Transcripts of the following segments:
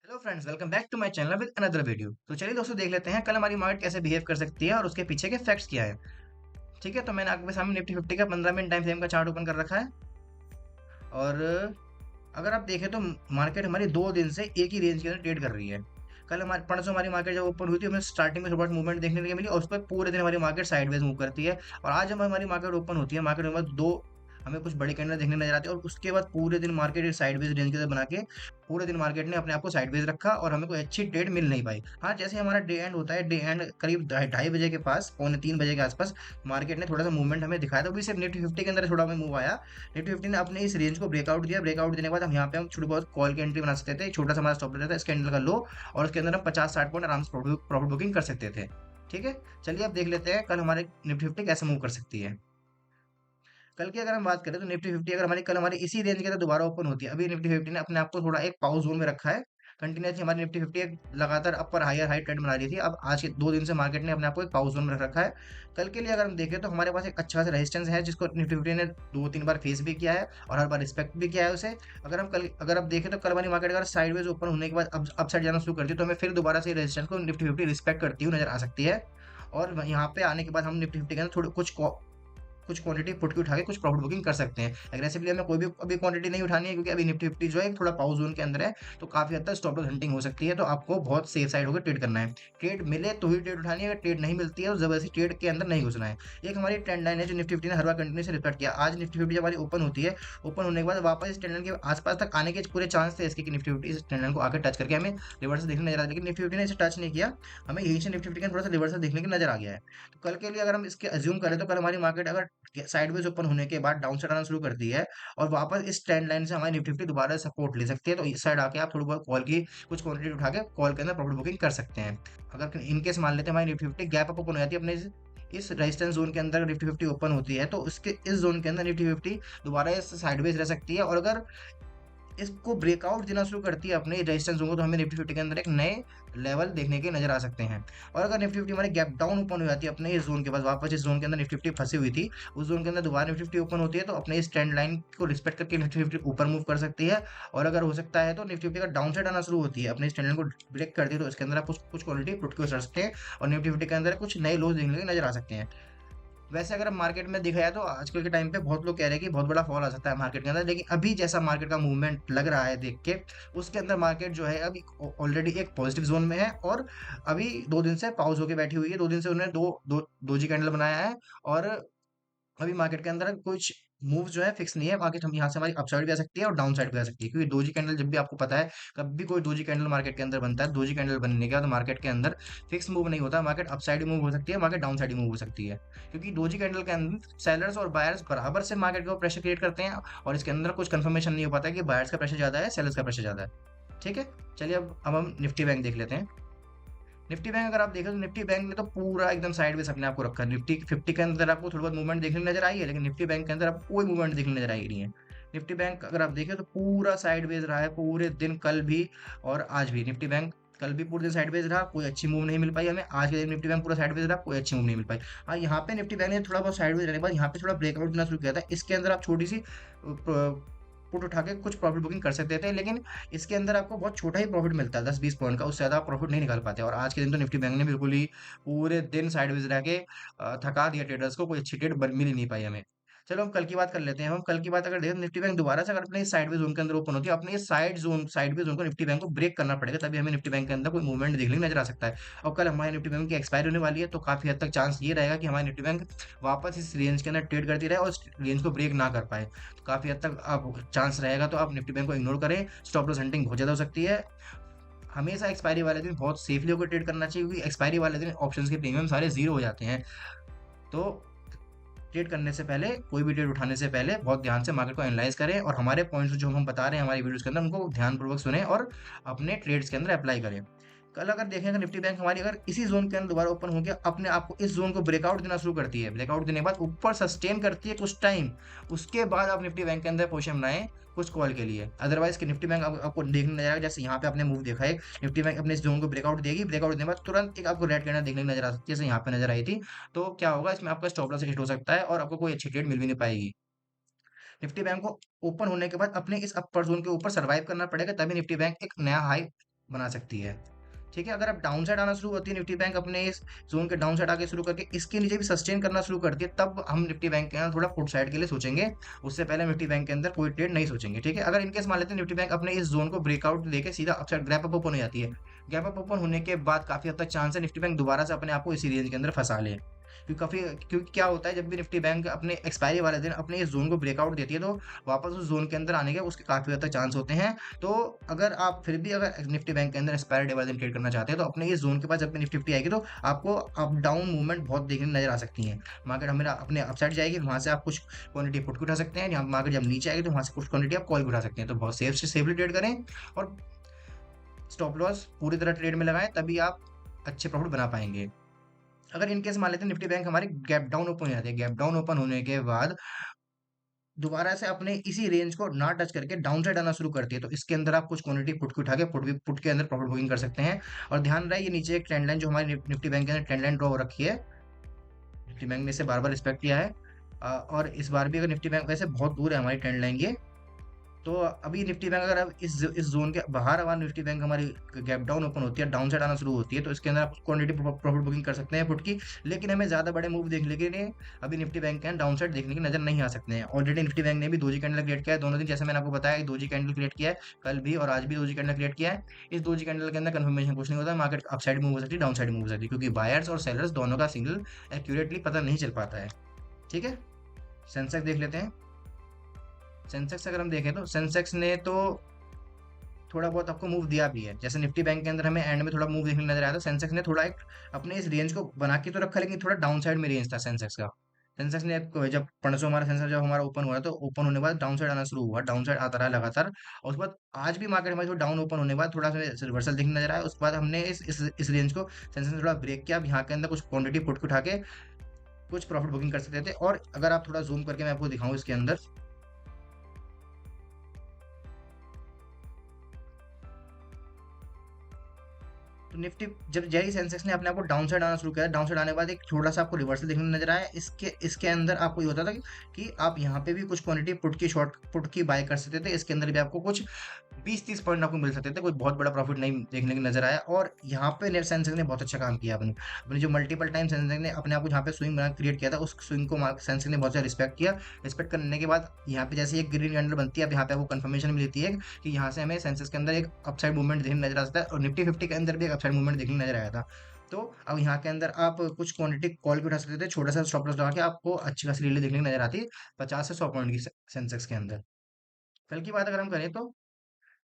Hello friends, welcome back to my channel with another video. तो चलिए दोस्तों, देख लेते हैं कल हमारी मार्केट कैसे बिहेव कर सकती है और उसके पीछे के फैक्ट्स क्या है। ठीक है, तो मैंने आपके सामने निफ्टी फिफ्टी का 15 मिनट टाइम फ्रेम का चार्ट ओपन कर रखा है। और अगर आप देखें तो मार्केट हमारी 2 दिन से एक ही रेंज के अंदर ट्रेड कर रही है। कल हमारे परसों हमारी मार्केट जब ओपन हुई थी, हमें स्टार्टिंग में थोड़ा मूवमेंट देखने के लिए मिली और उस पर पूरे दिन हमारी मार्केट साइडवेज मूव करती है। और आज जब हमारी मार्केट ओपन होती है, मार्केट में दो हमें कुछ बड़ी कैंडल देखने नजर आती है और उसके बाद पूरे दिन मार्केट साइडवेज रेंज के अंदर बना के पूरे दिन मार्केट ने अपने आप को साइडवेज रखा और हमें कोई अच्छी ट्रेड मिल नहीं पाई। हाँ, जैसे हमारा डे एंड होता है, डे एंड करीब 2:30 बजे के पास, 2:45 बजे के आसपास मार्केट ने थोड़ा सा मूवमेंट हमें दिखाया, तो भी सिर्फ निफ्टी फिफ्टी के अंदर थोड़ा हमें मूव आया। निफ्टी फिफ्टी ने अपने इस रेंज को ब्रेकआउट दिया। ब्रेकआउट देने के बाद हम यहाँ पे हम छोटी बहुत कॉल की एंट्री बना सकते थे। एक छोटा सा हमारा स्टॉप रहता था इस कैंडल का लो, और उसके अंदर हम 50-60 पॉइंट आराम से प्रॉफिट बुकिंग कर सकते थे। ठीक है, चलिए अब देख लेते हैं कल हमारे निफ्टी फिफ्टी कैसे मूव कर सकती है। कल की अगर हम बात करें तो निफ्टी फिफ्टी अगर हमारी इसी रेंज के अंदर दोबारा ओपन होती है। अभी निफ्टी फिफ्टी ने अपने आप को थोड़ा एक पाउस जोन में रखा है। कंटिन्यूसली हमारी निफ्टी फिफ्टी एक लगातार अपर हायर हाई ट्रेंड बना रही थी। अब आज के 2 दिन से मार्केट ने अपने आप को एक पाउस जोन में रख रखा है। कल के लिए अगर हम देखें तो हमारे पास एक अच्छा सा रेजिस्टेंस है, जिसको निफ्टी फिफ्टी ने 2-3 बार फेस भी किया है और हर बार रिस्पेक्ट भी किया है उसे। अगर आप देखें तो कल हमारी मार्केट अगर साइडवेज ओपन होने के बाद अब अपसाइड जाना शुरू करती है, तो हमें फिर दोबारा से रेजिस्टेंस को निफ्टी फिफ्टी रिस्पेक्ट करती हुई नजर आ सकती है। और यहाँ पे आने के बाद हम निफ्टी फिफ्टी के अंदर थोड़ी कुछ क्वांटिटी पुट की उठा के कुछ प्रॉफिट बुकिंग कर सकते हैं। एग्रेसिवली हमें कोई भी अभी क्वांटिटी नहीं उठानी है, क्योंकि अभी निफ्टी फिफ्टी जो है थोड़ा पाउस जोन के अंदर है। तो काफी हद तक स्टॉप लॉस हंटिंग हो सकती है, तो आपको बहुत सेफ साइड होकर ट्रेड करना है। ट्रेड मिले तो ही ट्रेड उठानी है, अगर ट्रेड नहीं मिलती है तो जबरदस्ती ट्रेड के अंदर नहीं घुसना है। एक हमारी ट्रेंड लाइन है जो निफ्टी फिफ्टी ने हर बार कंटिन्यू से रिफ्लेक्ट किया। आज निफ्टी फिफ्टी जब हमारी ओपन होती है, ओपन होने के बाद वापस इस ट्रेंड लाइन के आसपास तक आने के पूरे चांस थे इसके कि निफ्टी फिफ्टी इस ट्रेंड लाइन को आकर टच करके हमें रिवर्स देखने नजर आ, लेकिन निफ्टी फिफ्टी ने इसे टच नहीं किया। हमें यहीं से निफ्टी फिफ्टी का थोड़ा सा रिवर्सल देखने की नजर आ गया है। तो कल के लिए अगर हम इसके अज्यूम करें तो कल हमारी मार्केट अगर साइडवेज ओपन होने के बाद डाउन साइड आना शुरू करती है और वापस इस ट्रेंड लाइन से हमारी निफ्टी फिफ्टी दोबारा सपोर्ट ले सकती है, तो इस साइड आके आप थोड़ी बहुत कॉल की कुछ क्वांटिटी उठा के कॉल के अंदर प्रॉफिट बुकिंग कर सकते हैं। अगर इनकेस मान लेते हैं हमारी Nifty fifty gap up open हो जाती है अपने इस रेजिस्टेंस जोन के अंदर, निफ्टी फिफ्टी ओपन होती है, तो उसके इस जोन के अंदर निफ्टी फिफ्टी दोबारा इस साइडवेज रह सकती है। और अगर इसको ब्रेकआउट देना शुरू करती है अपने रेजिस्टेंस जोन को, तो हमें निफ्टी फिफ्टी के अंदर एक नए लेवल देखने के नजर आ सकते हैं। और अगर निफ्टी फिफ्टी हमारी गैप डाउन ओपन हो जाती है अपने इस जोन के पास, वापस इस जोन के अंदर निफ्टी फिफ्टी फंसी हुई थी, उस जोन के अंदर दोबारा निफ्टी फिफ्टी ओपन होती है, तो अपने इस ट्रेंड लाइन को रिस्पेक्ट करके निफ्टी फिफ्टी ऊपर मूव कर सकती है। और अगर हो सकता है तो निफ्टी फिफ्टी का डाउन साइड आना शुरू होती है, अपने इस ट्रेंड लाइन को ब्रेक करती है, तो इसके अंदर आप कुछ क्वालिटी पुट के कर सकते हैं और निफ्टी फिफ्टी के अंदर कुछ नए लोज देखने के नजर आ सकते हैं। वैसे अगर मार्केट में देखा जाए तो आजकल के टाइम पे बहुत लोग कह रहे हैं कि बहुत बड़ा फॉल आ सकता है मार्केट के अंदर, लेकिन अभी जैसा मार्केट का मूवमेंट लग रहा है देख के, उसके अंदर मार्केट जो है अभी ऑलरेडी एक पॉजिटिव जोन में है। और अभी 2 दिन से पॉज होकर बैठी हुई है। 2 दिन से उन्होंने दो दो दोजी कैंडल बनाया है। और अभी मार्केट के अंदर कुछ मूव जो है फिक्स नहीं है। मार्केट हम यहाँ से हमारी अपसाइड भी आ सकती है और डाउन साइड भी आ सकती है, क्योंकि दोजी कैंडल जब भी आपको पता है, कभी भी कोई दोजी कैंडल मार्केट के अंदर बनता है, दोजी कैंडल बनने के बाद मार्केट के अंदर फिक्स मूव नहीं होता। मार्केट अपसाइड मूव हो सकती है, मार्केट डाउन साइड मूव हो सकती है, क्योंकि दोजी कैंडल के अंदर सेलर्स और बायर्स बराबर से मार्केट के ऊपर प्रेशर क्रिएट करते हैं। और इसके अंदर कुछ कंफर्मेशन नहीं हो पाता है कि बायर्स का प्रेशर ज्यादा है, सेलर्स का प्रेशर ज्यादा है। ठीक है, चलिए अब हम निफ्टी बैंक देख लेते हैं। निफ्टी बैंक अगर आप देखें तो निफ्टी बैंक ने तो पूरा एकदम साइडवेज अपने आप को रखा है। निफ्टी फिफ्टी के अंदर आपको थोड़ी बहुत मूवमेंट देखने को नजर आई है, लेकिन निफ्टी बैंक के अंदर आपको कोई मूवमेंट देखने को नजर आई नहीं है। निफ्टी बैंक अगर आप देखें तो पूरा साइडवेज रहा है पूरे दिन, कल भी और आज भी। निफ्टी बैंक कल भी पूरे दिन साइडवेज रहा, कोई अच्छी मूव नहीं मिल पाई हमें। आज के दिन निफ्टी बैंक पूरा साइडवेज रहा, कोई अच्छी मूव नहीं मिल पाई। हाँ, यहाँ पे निफ्टी बैंक ने थोड़ा बहुत साइडवेज रहने के बाद यहाँ पे थोड़ा ब्रेकआउट देना शुरू किया था। इसके अंदर आप छोटी सी पुट उठा के कुछ प्रॉफिट बुकिंग कर सकते थे, लेकिन इसके अंदर आपको बहुत छोटा ही प्रॉफिट मिलता है, 10-20 पॉइंट का, उससे ज़्यादा आप प्रॉफिट नहीं निकाल पाते। और आज के दिन तो निफ्टी बैंक ने बिल्कुल ही पूरे दिन साइडवेज रह के थका दिया ट्रेडर्स को। कोई अच्छी ट्रेड मिल ही नहीं पाई हमें। चलो हम कल की बात कर लेते हैं। हम कल की बात अगर देखें, निफ्टी बैंक दोबारा से अगर अपने साइडवेज जोन के अंदर ओपन होती है, अपने साइडवेज जोन को निफ्टी बैंक को ब्रेक करना पड़ेगा, तभी हमें निफ्टी बैंक के अंदर कोई मूवमेंट देखने को नजर आ सकता है। और कल हमारे निफ्टी बैंक की एक्सपायरी होने वाली है, तो काफी हद तक चांस ये रहेगा कि हमारी निफ्टी बैंक वापस इस रेंज के अंदर ट्रेड करती रहे और इस रेंज को ब्रेक ना कर पाए। तो काफी हद तक आप चांस रहेगा, तो आप निफ्टी बैंक को इग्नोर करें। स्टॉप लॉस हंटिंग बहुत ज्यादा हो सकती है। हमेशा एक्सपायरी वाले दिन बहुत सेफली होकर ट्रेड करना चाहिए, क्योंकि एक्सपायरी वाले दिन ऑप्शंस के प्रीमियम सारे जीरो हो जाते हैं। तो ट्रेड करने से पहले, कोई भी ट्रेड उठाने से पहले बहुत ध्यान से मार्केट को एनालाइज करें, और हमारे पॉइंट्स जो हम बता रहे हैं हमारी वीडियोस के अंदर, उनको ध्यानपूर्वक सुने और अपने ट्रेड्स के अंदर अप्लाई करें। कल अगर देखेंगे निफ्टी बैंक हमारी अगर इसी जोन के अंदर दोबारा ओपन हो गया, अपने आप को इस जोन को ब्रेकआउट देना शुरू करती है, ब्रेकआउट देने के बाद ऊपर सस्टेन करती है कुछ टाइम, उसके बाद आप निफ्टी बैंक के अंदर पोजीशन बनाएं कुछ कॉल के लिए। अदरवाइज कि निफ्टी बैंक आपको देखने नजर आएगा, जैसे यहाँ पे आपने मूव देखा है, निफ्टी बैंक अपने इस जोन को ब्रेकआउट देगी, ब्रेकआउट देने के बाद तुरंत एक आपको रेड कैंडल देखने को नजर आ सकती है, जैसे यहाँ पे नजर आई थी। तो क्या होगा, इसमें आपका स्टॉप लॉस हिट हो सकता है और आपको कोई अच्छी ट्रेड मिल भी नहीं पाएगी। निफ्टी बैंक को ओपन होने के बाद अपने इस अपर जोन के ऊपर सर्वाइव करना पड़ेगा, तभी निफ्टी बैंक एक नया हाई बना सकती है। ठीक है, अगर अब डाउन साइड आना शुरू होती है निफ्टी बैंक अपने इस जोन के डाउन साइड आगे शुरू करके इसके नीचे भी सस्टेन करना शुरू करती है, तब हम निफ्टी बैंक के अंदर थोड़ा पुट साइड के लिए सोचेंगे। उससे पहले निफ्टी बैंक के अंदर कोई ट्रेड नहीं सोचेंगे। ठीक है, अगर इनकेस मान लेते हैं निफ्टी बैंक अपने इस जोन को ब्रेकआउट देके सीधा अपसाइड गैप अप ओपन हो जाती है, गैप अप ओपन होने के बाद काफी हद तक चांस है निफ्टी बैंक दोबारा से अपने आप को इसी रेंज के अंदर फंसा ले। क्योंकि क्या होता है, जब भी निफ्टी बैंक अपने एक्सपायरी वाले दिन अपने इस जोन को ब्रेकआउट देती है, तो वापस उस जोन के अंदर आने के उसके काफी हद तक चांस होते हैं। तो अगर आप फिर भी अगर निफ्टी बैंक के अंदर एक्सपायरी डे वाले दिन ट्रेड करना चाहते हैं, तो अपने इस जोन के पास जब भी निफ्टी आएगी, तो आपको अप डाउन मूवमेंट बहुत देखने नजर आ सकती है। मार्केट हमें अपने अपसाइड जाएगी, वहां से आप कुछ क्वांटिटी पुट उठा सकते हैं, मार्केट जब नीचे आएगी तो वहां से कुछ क्वांटिटी आप कॉल उठा सकते हैं। तो बहुत सेफ से सेफली ट्रेड करें और स्टॉप लॉस पूरी तरह ट्रेड में लगाएं, तभी आप अच्छे प्रॉफिट बना पाएंगे। अगर इनकेस मान लेते हैं निफ्टी बैंक हमारी गैप डाउन ओपन हो जाती है, गैप डाउन ओपन होने के बाद दोबारा से अपने इसी रेंज को ना टच करके डाउन साइड आना शुरू करती है, तो इसके अंदर आप कुछ क्वांटिटी पुट की उठा के पुट के अंदर प्रॉफिट बुकिंग कर सकते हैं। और ध्यान रहे, ये नीचे एक ट्रेंड लाइन जो हमारी निफ्टी बैंक के अंदर ट्रेंड लाइन ड्रॉ हो रखी है, निफ्टी बैंक ने इसे बार बार रिस्पेक्ट किया है। और इस बार भी अगर निफ्टी बैंक वैसे बहुत दूर है हमारी ट्रेंड लाइन ये, तो अभी निफ्टी बैंक अगर अब इस जोन के बाहर हमारी निफ्टी बैंक हमारी गैप डाउन ओपन होती है, डाउन साइड आना शुरू होती है, तो इसके अंदर आप क्वांटिटी प्रॉफिट बुकिंग कर सकते हैं पुट की। लेकिन हमें ज्यादा बड़े मूव देखने के लिए अभी निफ्टी बैंक के डाउन साइड देखने की नजर नहीं आ सकते हैं। ऑलरेडी निफ्टी बैंक ने भी दोजी कैंडल क्रिएट किया है दोनों दिन, जैसे मैंने आपको बताया दोजी कैंडल क्रिएट किया है कल भी और आज भी दोजी कैंडल क्रिएट किया है। इस दोजी कैंडल के अंदर कंफर्मेशन कुछ नहीं होता, मार्केट अप साइड मूव हो सकती है, डाउन साइड मूव हो सकती है, क्योंकि बायर्स और सेलर्स दोनों का सिग्नल एक्यूरेटली पता नहीं चल पाता है। ठीक है, सेंसेक्स देख लेते हैं। सेंसेक्स अगर हम देखें तो सेंसेक्स ने तो थोड़ा बहुत आपको मूव दिया भी है, जैसे निफ्टी बैंक के अंदर हमें एंड में थोड़ा मूव देखने नजर आया था। सेंसेक्स ने थोड़ा एक अपने इस रेंज को बना के तो रखा, लेकिन थोड़ा डाउन साइड में रेंज था सेंसेक्स का। सेंसेक्स ने जब परसों हमारा सेंसेक्स जब हमारा ओपन हुआ तो ओपन होने के बाद डाउन साइड आना शुरू हुआ, डाउन साइड आता रहा लगातार। और उसके बाद आज भी मार्केट हमारी थोड़ा डाउन ओपन होने के बाद थोड़ा सा रिवर्सल देखने नजर आया। उसके बाद हमने इस रेंज को सेंसेक्स ने थोड़ा ब्रेक किया। अब यहाँ के अंदर कुछ क्वांटिटी पुट उठा के कुछ प्रॉफिट बुकिंग कर सकते थे। और अगर आप थोड़ा जूम करके मैं आपको दिखाऊं इसके अंदर, तो निफ्टी जब जैसे सेंसेक्स ने अपने आप को डाउन साइड आना शुरू किया, डाउन साइड आने के बाद एक थोड़ा सा आपको रिवर्सल देखने को नजर आया। इसके इसके अंदर आपको ये होता था कि आप यहाँ पे भी कुछ क्वांटिटी पुट की शॉर्ट पुट की बाय कर सकते थे। इसके अंदर भी आपको कुछ 20-30 पॉइंट आपको मिल सकते थे, कोई बहुत बड़ा प्रॉफिट नहीं देखने को नजर आया। और यहाँ पे नेट सेंसेक्स ने बहुत अच्छा काम किया अपने अपने जो मल्टीपल टाइम सेंसेक्स ने अपने आप को यहाँ पे स्विंग बना क्रिएट किया था, उस स्विंग को सेंसेक्स ने बहुत ज्यादा रिस्पेक्ट किया। रिस्पेक्ट करने के बाद यहाँ पे जैसे एक ग्रीन कैंडल बनती है, अब यहाँ पे आपको कंफर्मेशन मिलती है कि यहाँ से हमें सेंसेक्स के अंदर एक अपसाइड मूवमेंट देखने नजर आता है, और निफ्टी 50 के अंदर भी एक अपसाइड मूवमेंट देखने नजर आया था। तो अब यहाँ के अंदर आप कुछ क्वांटिटी कॉल भी उठा सकते थे, छोटा सा स्टॉप लॉस लगा के आपको अच्छी खासी रीले देखने की नजर आती है 50 से 100 पॉइंट की सेंसेक्स के अंदर। कल की बात अगर हम करें तो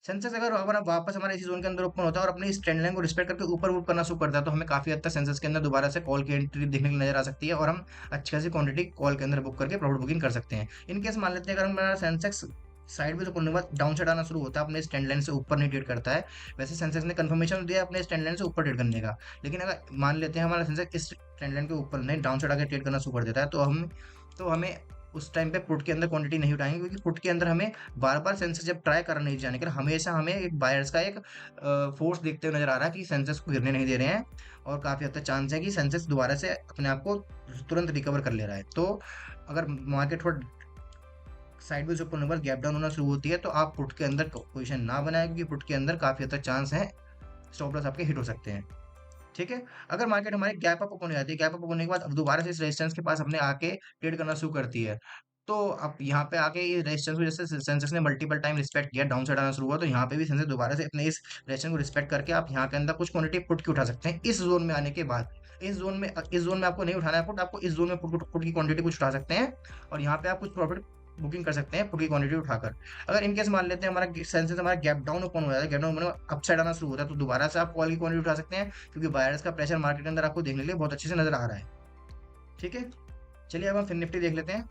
सेंसेक्स अगर हमारा वापस हमारे इसी जोन के अंदर ओपन होता है और अपनी इस ट्रेंड लाइन को रिस्पेक्ट करके ऊपर मूव करना शुरू करता है, तो हमें काफी हद तक सेंसेक्स के अंदर दोबारा से कॉल की एंट्री देखने की नजर आ सकती है, और हम अच्छी खासी क्वांटिटी कॉल के अंदर बुक करके प्रॉफिट बुकिंग कर सकते हैं। इन केस मान लेते हैं अगर हमारा सेंसेक्स साइड में तो करने के बाद डाउन साइड आना शुरू होता है, अपने स्टैंड लाइन से ऊपर नहीं ट्रेड करता है। वैसे सेंसेक्स ने कंफर्मेशन दिया अपने स्टैंड लाइन से ऊपर ट्रेड करने का, लेकिन अगर मान लेते हैं हमारा सेंसेक्स इस ट्रेंड लाइन के ऊपर नहीं डाउन साइड आकर ट्रेड करना शुरू कर देता है, तो हमें उस टाइम पे पुट के अंदर क्वांटिटी नहीं उठाएंगे, क्योंकि पुट के अंदर हमें बार बार सेंसेक्स जब ट्राई करना नहीं जाने के हमेशा हमें एक बायर्स का एक फोर्स देखते हुए नजर आ रहा है कि सेंसेक्स को गिरने नहीं दे रहे हैं, और काफी हद तक चांस है कि सेंसेक्स दोबारा से अपने आप को तुरंत रिकवर कर ले रहा है। तो अगर मार्केट थोड़ा साइडवेज ऊपर होने के बाद गैप डाउन होना शुरू होती है, तो आप पुट के अंदर पोजीशन ना बनाए, क्योंकि पुट के अंदर काफी हद तक चांस है स्टॉप लॉस आपके हिट हो सकते हैं। ठीक है, अगर मार्केट हमारी गैप अप ओपन हो जाती है, गैप अप होने के बाद अब दोबारा से इस रेजिस्टेंस के पास अपने आके ट्रेड करना शुरू करती है, तो अब यहाँ पे आके ये रेजिस्टेंस को जैसे सेंसेक्स ने मल्टीपल टाइम रिस्पेक्ट किया, डाउन साइड आना शुरू हुआ, तो यहाँ पे भी सेंसेक्स दोबारा से अपने इस रेजिस्टेंस को रिस्पेक्ट करके आप यहाँ के अंदर कुछ क्वांटिटी पुट की उठा सकते हैं इस जोन में आने के बाद। इस जोन में आपको नहीं उठाना है पुट, आपको इस जोन में पुट की क्वांटिटी कुछ उठा सकते हैं, और यहाँ पे आप कुछ प्रॉफिट बुकिंग कर सकते हैं पुट की क्वांटिटी उठाकर। अगर इनकेस मान लेते हैं हमारा सेंसेक्स हमारा गैप डाउन ओपन हो जाता है, गैप डाउन अप साइड आना शुरू होता है, तो दोबारा से आप कॉल की क्वांटिटी उठा सकते हैं, क्योंकि बायर्स का प्रेशर मार्केट के अंदर आपको देखने के लिए बहुत अच्छे से नजर आ रहा है। ठीक है, चलिए अब हम फिर निफ्टी देख लेते हैं।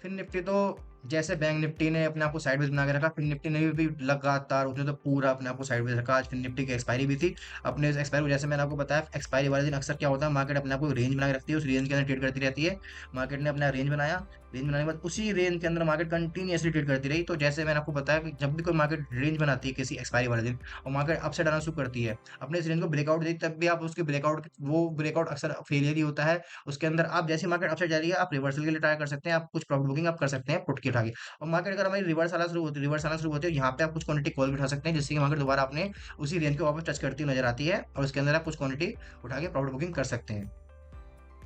फिर निफ्टी तो जैसे बैंक निफ्टी ने अपने आप को साइडवेज बना के रखा, फिर निफ्टी ने भी लगातार उसने तो पूरा अपने आप को साइडवेज रखा। आज फिर निफ्टी की एक्सपायरी भी थी, अपने एक्सपायरी जैसे मैंने आपको बताया एक्सपायरी वाले दिन अक्सर क्या होता है, मार्केट अपने आप को रेंज बना के रखती है, उस रेंज के अंदर ट्रेड करती रहती है। मार्केट ने अपना रेंज बनाया, रेंज बनाने के बाद उसी रेंज के अंदर मार्केट कंटिन्यूसली ट्रेड करती रही। तो जैसे मैंने आपको बताया कि जब भी कोई मार्केट रेंज बनाती है किसी एक्सपायरी वाले दिन और मार्केट अपसाइड आना शुरू करती है, अपने इस रेंज को ब्रेकआउट देती, तब भी आप उसके ब्रेकआउट वो ब्रेकआउट अक्सर फेलियर ही होता है। उसके अंदर आप जैसे मार्केट अपसाइड जा रही है, आप रिवर्सल के लिए ट्राई कर सकते हैं, आप कुछ प्रॉफिट बुकिंग आप कर सकते हैं पुट की उठा के, और मार्केट अगर हमारी रिवर्स आना शुरू होती है, यहाँ पे आप कुछ क्वांटिटी कॉल भी उठा सकते हैं, जिससे कि मार्केट दोबारा अपने उसी रेंज को वापस टच करती हुई नजर आती है, और उसके अंदर आप कुछ क्वांटिटी उठा के प्रॉफिट बुकिंग कर सकते हैं।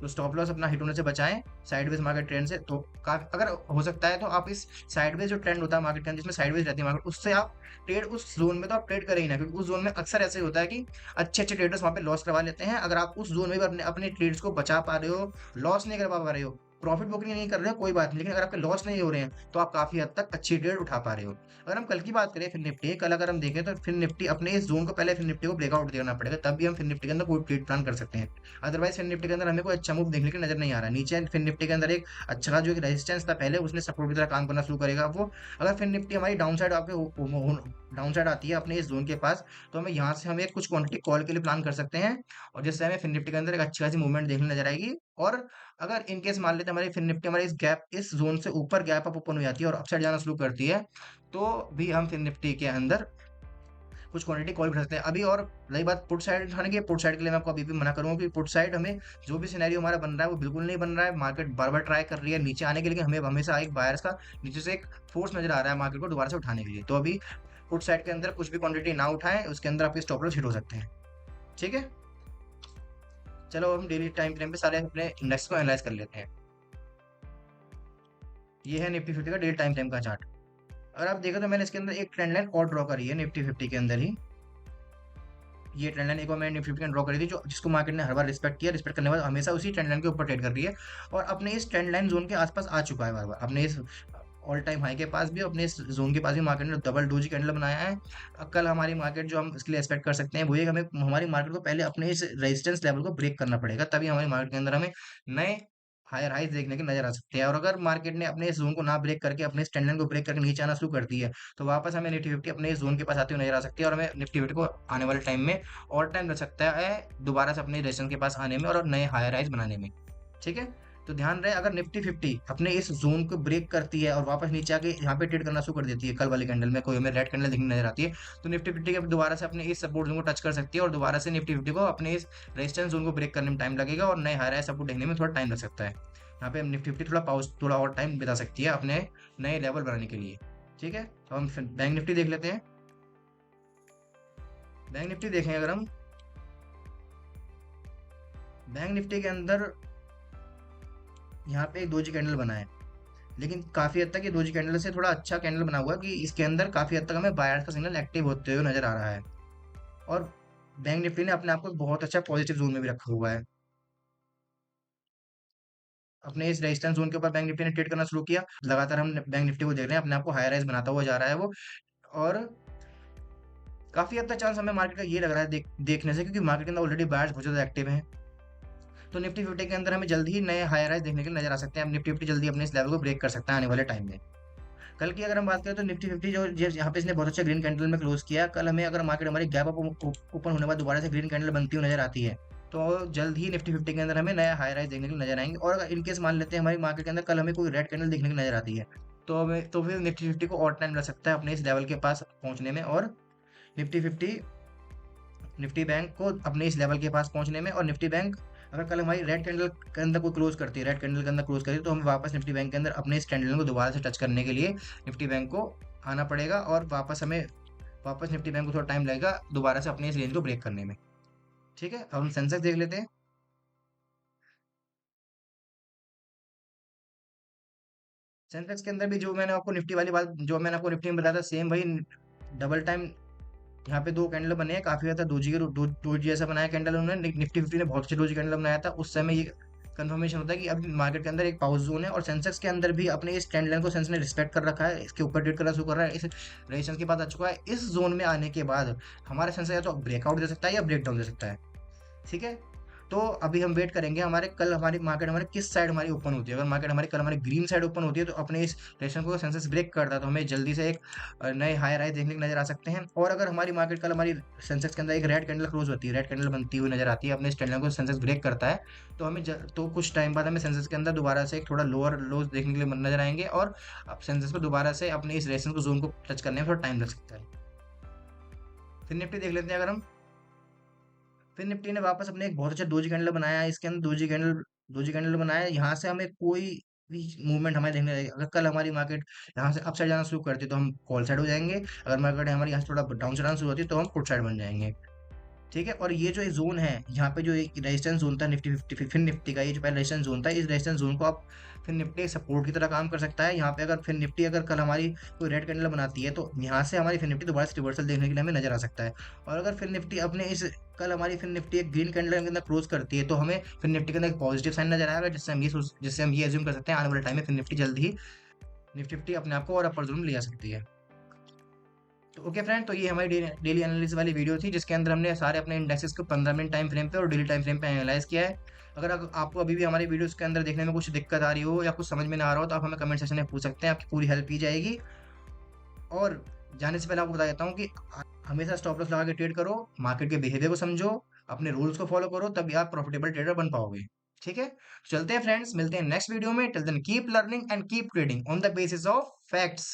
तो स्टॉप लॉस अपना हिट होने से बचाएं साइडवेज मार्केट ट्रेंड से। तो अगर हो सकता है तो आप इस साइडवेज जो ट्रेंड होता है मार्केट के अंदर, जिसमें साइडवेज रहती है मार्केट, उससे आप ट्रेड उस जोन में तो आप ट्रेड करें ही ना, क्योंकि उस जोन में अक्सर ऐसे होता है कि अच्छे अच्छे ट्रेडर्स वहां पे लॉस करवा लेते हैं। अगर आप उस जोन में भी अपने अपने ट्रेड्स को बचा पा रहे हो, लॉस नहीं करवा पा रहे हो, प्रॉफिट बुकिंग नहीं कर रहे हो, कोई बात नहीं, लेकिन अगर आपके लॉस नहीं हो रहे हैं तो आप काफी हद तक अच्छी ट्रेड उठा पा रहे हो। अगर हम कल की बात करें फिर निफ्टी, कल अगर हम देखें तो फिर निफ्टी अपने इस जोन को पहले फिर निफ्टी को ब्रेकआउट देना पड़ेगा, तब भी हम फिर निफ्टी के अंदर कोई ट्रेड प्लान कर सकते हैं। अदरवाइज फिर निफ्टी के अंदर हमें कोई अच्छा मूव देखने की नजर नहीं आ रहा है। नीचे फिर निफ्टी के अंदर एक अच्छा जो एक रेजिस्टेंस था पहले, उसने सपोर्ट की तरह काम करना शुरू करेगा वो। अगर फिर निफ्टी हमारी डाउन साइड आपके डाउन साइड आती है अपने इस जोन के पास, तो हमें यहाँ से हमें कुछ क्वांटिटी कॉल के लिए प्लान कर सकते हैं, और जिससे हमें फिर निफ्टी के अंदर एक अच्छी खासी मूवमेंट देखने नजर आएगी। और अगर इन केस मान लेते हैं हमारी फिर निफ्टी हमारी इस जोन से ऊपर गैप अप ओपन हो जाती है और अपसाइड जाना शुरू करती है, तो भी हम फिर निफ्टी के अंदर कुछ क्वांटिटी कॉल कर सकते हैं अभी। और रही बात पुट साइड उठाने की, पुट साइड के लिए मैं आपको अभी भी मना करूंगा कि पुट साइड हमें जो भी सिनेरियो हमारा बन रहा है वो बिल्कुल नहीं बन रहा है। मार्केट बार बार ट्राई कर रही है नीचे आने के लिए, हमें हमेशा एक बायर्स का नीचे से एक फोर्स नजर आ रहा है मार्केट को दोबारा से उठाने के लिए। तो अभी पुट साइड के अंदर कुछ भी क्वांटिटी ना उठाएं, उसके अंदर आपके स्टॉप लॉस हिट हो सकते हैं। ठीक है, चलो हम डेली टाइम फ्रेम पे सारे अपने इंडेक्स को एनालाइज कर लेते हैं। ये है निफ्टी फिफ्टी का डेली टाइम फ्रेम का चार्ट। अगर आप देखो तो मैंने इसके अंदर एक ट्रेंड लाइन और ड्रॉ करी है निफ्टी फिफ्टी के अंदर ही। ये ट्रेंड लाइन एक बार मैंने निफ्टी फिफ्टी ड्रॉ करी थी, जो जिसको मार्केट ने हर बार रिस्पेक्ट किया, रिस्पेक्ट करने के बाद हमेशा उसी ट्रेंड लाइन के ऊपर ट्रेड कर रही है, और अपने इस ट्रेंड लाइन जोन के आसपास आ चुका है बार बार। अपने इस ऑल टाइम हाई के पास भी, अपने इस जोन के पास भी मार्केट ने डबल डोजी कैंडल बनाया है। कल हमारी मार्केट जो हम इसके लिए एक्सपेक्ट कर सकते हैं वो ये कि हमें हमारी मार्केट को पहले अपने इस रेजिस्टेंस लेवल को ब्रेक करना पड़ेगा, तभी हमारी मार्केट के अंदर हमें नए हायर हाइज देखने के नजर आ सकते हैं। और अगर मार्केट ने अपने इस जोन को ना ब्रेक करके अपने इस ट्रेंड लाइन को ब्रेक करके नीचे आना शुरू कर दी है, तो वापस हमें निफ्टी फिफ्टी अपने इस जोन के पास आती हुई नजर आ सकती है, और हमें निफ्टी फिफ्टी को आने वाले टाइम में और टाइम लग सकता है दोबारा से अपने रेजिस्टेंस के पास आने में और नए हायर हाइज बनाने में। ठीक है, तो ध्यान रहे अगर निफ्टी फिफ्टी अपने इस जोन को ब्रेक करती है और वापस नीचे आके यहाँ पे ट्रेड करना शुरू कर देती है, कल वाली कैंडल में कोई हमें रेड कैंडल दिखने नजर आती है, तो निफ्टी फिफ्टी के दोबारा से अपने इस सपोर्ट जोन को टच कर सकती है, और दोबारा से निफ्टी फिफ्टी को अपने इस रेजिस्टेंस जोन को ब्रेक करने में टाइम लगेगा, और नए हायर हाई सपोर्ट देखने में थोड़ा टाइम लग सकता है। यहाँ पे निफ्टी फिफ्टी थोड़ा और टाइम बिता सकती है अपने नए लेवल बनाने के लिए। ठीक है, तो हम बैंक निफ्टी देख लेते हैं। बैंक निफ्टी देखें अगर हम, बैंक निफ्टी के अंदर यहाँ पे एक दोजी कैंडल बना है, लेकिन काफी हद तक ये दोजी कैंडल से थोड़ा अच्छा कैंडल बना हुआ है कि इसके अंदर काफी हद तक हमें बायर्स का सिग्नल एक्टिव होते हुए नजर आ रहा है, और बैंक निफ्टी ने अपने आप को बहुत अच्छा पॉजिटिव जोन में भी रखा हुआ है। अपने इस रेजिस्टेंस जोन के ऊपर बैंक निफ्टी ने ट्रेड करना शुरू किया, लगातार हम बैंक निफ्टी को देख रहे हैं अपने आप को हाई राइज बनाता हुआ जा रहा है वो। और काफी हद तक चांस हमें मार्केट का ये लग रहा है देखने से, क्योंकि मार्केट के अंदर ऑलरेडी बायर्स बहुत ज्यादा एक्टिव हैं। तो निफ्टी फिफ्टी के अंदर हमें जल्दी ही नए हाई राइज देखने के लिए नजर आ सकते हैं। अब निफ्टी फिफ्टी जल्दी अपने इस लेवल को ब्रेक कर सकता है आने वाले टाइम में। कल की अगर हम बात करें तो निफ्टी फिफ्टी जो यहाँ पे इसने बहुत अच्छा ग्रीन कैंडल में क्लोज किया। कल हमें अगर मार्केट हमारी गैप अप ओपन होने के बाद दोबारा से ग्रीन कैंडल बनती हुई नजर आती है, तो जल्द ही निफ्टी फिफ्टी के अंदर हमें नया हाई राइज देखने को नजर आएंगे। और अगर इनकेस मान लेते हैं हमारी मार्केट के अंदर कल हमें कोई रेड कैंडल देखने को नजर आती है, तो फिर निफ्टी फिफ्टी को और टाइम लग सकता है अपने इस लेवल के पास पहुंचने में, और निफ्टी फिफ्टी निफ्टी बैंक को अपने इस लेवल के पास पहुंचने में। और निफ्टी बैंक अगर कल हमारी रेड कैंडल के अंदर कोई क्लोज करती है, रेड कैंडल के अंदर क्लोज करती है, तो हमें वापस निफ्टी बैंक के अंदर अपने इस कैंडल को दोबारा से टच करने के लिए निफ्टी बैंक को आना पड़ेगा, और वापस निफ्टी बैंक को थोड़ा टाइम लगेगा दोबारा से अपने इस रेंज को ब्रेक करने में। ठीक है, अब हम सेंसेक्स देख लेते हैं। सेंसेक्स के अंदर भी जो मैंने आपको निफ्टी वाली बात, जो मैंने आपको निफ्टी में बताया था, सेम वही डबल टाइम यहाँ पे दो कैंडल बने हैं, काफी ज्यादा डोजी जैसा बनाया कैंडल उन्होंने। निफ्टी फिफ्टी ने बहुत अच्छे डोजी कैंडल बनाया था, उस समय ये कंफर्मेशन होता है कि अब मार्केट के अंदर एक पाउस जोन है, और सेंसेक्स के अंदर भी अपने इस ट्रेंड लाइन को सेंस ने रिस्पेक्ट कर रखा है, इसके ऊपर ट्रेड करना शुरू कर रहा है, इस रेजिस्टेंस के पास आ चुका है। इस जोन में आने के बाद हमारे सेंसेक्स या तो ब्रेकआउट दे सकता है या ब्रेक डाउन दे सकता है। ठीक है, तो अभी हम वेट करेंगे हमारे कल हमारी मार्केट हमारे किस साइड हमारी ओपन होती है। अगर मार्केट हमारी कल हमारी ग्रीन साइड ओपन होती है, तो अपने इस रेशन को सेंसेस ब्रेक करता है, तो हमें जल्दी से एक नए हायर हाई देखने को नजर आ सकते हैं। और अगर हमारी मार्केट कल हमारी सेंसेक्स के अंदर एक रेड कैंडल क्लोज होती है, रेड कैंडल बनती हुई नजर आती है, अपने इस कैंडल को सेंसेक्स ब्रेक करता है, तो तो कुछ टाइम बाद हमें सेंसेक्स के अंदर दोबारा से एक थोड़ा लोअर लोज देखने के लिए नजर आएंगे, और अब सेंसेक्स को दोबारा से अपने इस रेशन को जोन को टच करने में थोड़ा टाइम लग सकता है। फिर निफ्टी देख लेते हैं अगर हम। फिर निफ्टी ने वापस अपने एक बहुत अच्छा डोजी कैंडल बनाया है, इसके अंदर डोजी कैंडल बनाया है। यहाँ से हमें कोई मूवमेंट हमें देखने लगेगा। अगर कल हमारी मार्केट यहाँ से अप साइड जाना शुरू करती है तो हम कॉल साइड हो जाएंगे, अगर मार्केट हमारी यहाँ से थोड़ा डाउन साइड आना शुरू होती है तो हम पुट साइड बन जाएंगे। ठीक है, और ये जो जोन है, यहाँ पे जो एक रेजिस्टेंस जोन था निफ्टी फिफ्टी फिर निफ्टी का, ये जो पहला रेजिस्टेंस जोन था, इस रेजिस्टेंस जोन को आप फिर निफ्टी सपोर्ट की तरह काम कर सकता है। यहाँ पे अगर फिर निफ्टी अगर कल हमारी कोई रेड कैंडल बनाती है तो यहाँ से हमारी फिर निफ्टी दोबारा से रिवर्सल देखने के लिए हमें नजर आ सकता है। और अगर फिर निफ्टी अपने इस कल हमारी फिर निफ्टी एक ग्रीन कैंडल के अंदर क्लोज करती है तो हमें फिर निफ्टी के अंदर एक पॉजिटिव साइन नजर आएगा, जिससे हम ये एज्यूम कर सकते हैं आने वाले टाइम में फिर निफ्टी जल्द ही निफ्टी फिफ्टी अपने आप को और अपर जोन में ले जा सकती है। तो ओके फ्रेंड, तो ये हमारी डेली एनालिसिस वाली वीडियो थी जिसके अंदर हमने सारे अपने इंडेक्सेस को 15 मिनट टाइम फ्रेम पे और डेली टाइम फ्रेम पे एनालाइज किया है। अगर आपको अभी भी हमारी वीडियोस के अंदर देखने में कुछ दिक्कत आ रही हो या कुछ समझ में ना आ रहा हो तो आप हमें कमेंट सेक्शन में पूछ सकते हैं, आपकी पूरी हेल्प की जाएगी। और जाने से पहले आपको बता देता हूँ कि हमेशा स्टॉप लॉस लगा के ट्रेड करो, मार्केट के बिहेवियर को समझो, अपने रूल्स को फॉलो करो, तभी आप प्रॉफिटेबल ट्रेडर बन पाओगे। ठीक है, चलते हैं फ्रेंड्स, मिलते हैं नेक्स्ट वीडियो में। Till then keep learning and keep trading on the basis of facts.